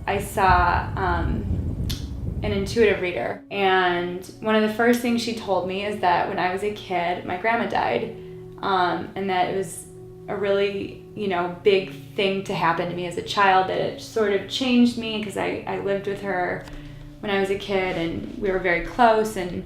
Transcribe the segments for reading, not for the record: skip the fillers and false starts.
I saw an intuitive reader, and one of the first things she told me is that when I was a kid, my grandma died, and that it was a really, big thing to happen to me as a child, that it sort of changed me because I lived with her when I was a kid and we were very close, and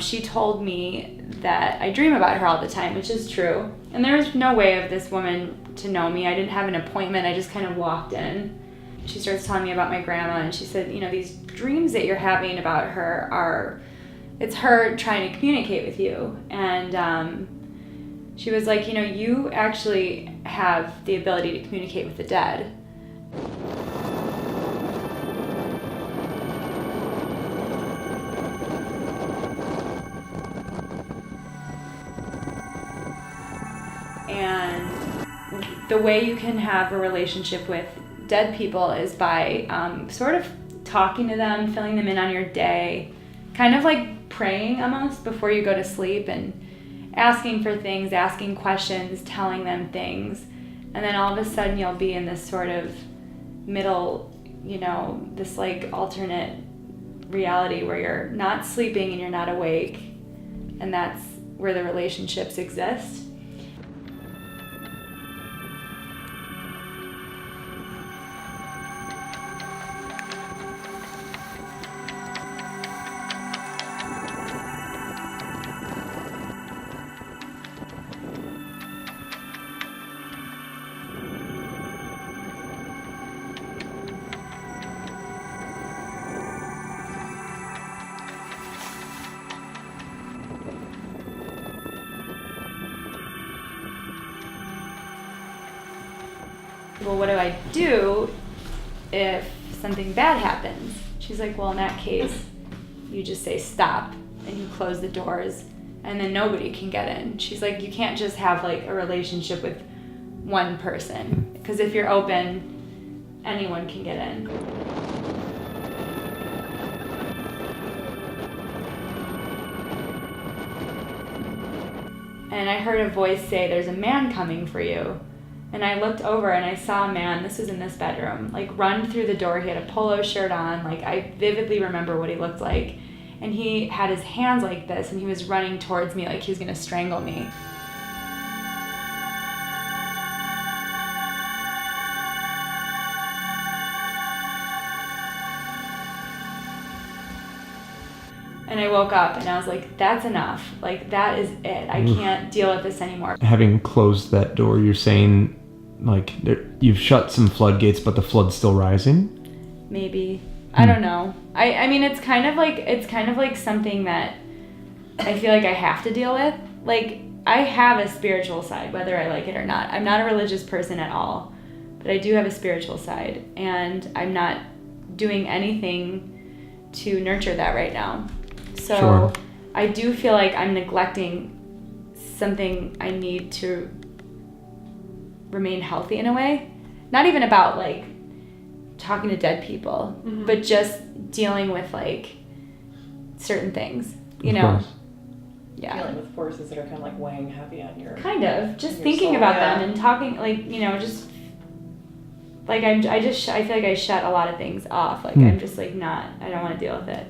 she told me that I dream about her all the time, which is true. And there was no way of this woman to know me. I didn't have an appointment. I just kind of walked in. She starts telling me about my grandma, and she said, these dreams that you're having about her it's her trying to communicate with you. And she was like, you actually have the ability to communicate with the dead. And the way you can have a relationship with dead people is by sort of talking to them, filling them in on your day, kind of like praying almost before you go to sleep, and asking for things, asking questions, telling them things. And then all of a sudden you'll be in this sort of middle, this like alternate reality where you're not sleeping and you're not awake. And that's where the relationships exist. Well, what do I do if something bad happens? She's like, well, in that case, you just say stop and you close the doors and then nobody can get in. She's like, you can't just have like a relationship with one person, because if you're open, anyone can get in. And I heard a voice say, there's a man coming for you. And I looked over and I saw a man, this was in this bedroom, like run through the door. He had a polo shirt on, like I vividly remember what he looked like. And he had his hands like this and he was running towards me like he was gonna strangle me. And I woke up and I was like, that's enough. Like, that is it. I can't deal with this anymore. Having closed that door, you're saying, like, you've shut some floodgates, but the flood's still rising? Maybe. I don't know. I mean, it's kind of like something that I feel like I have to deal with. Like, I have a spiritual side, whether I like it or not. I'm not a religious person at all, but I do have a spiritual side, and I'm not doing anything to nurture that right now. So Sure. I do feel like I'm neglecting something I need to remain healthy in a way. Not even about like talking to dead people, but just dealing with like certain things, you Of know? course. Yeah. Dealing with forces that are kind of like weighing heavy on your... Kind of. Just your thinking soul, about yeah. them and talking, like, just... Like, I feel like I shut a lot of things off. Like, I'm just, like, I don't want to deal with it.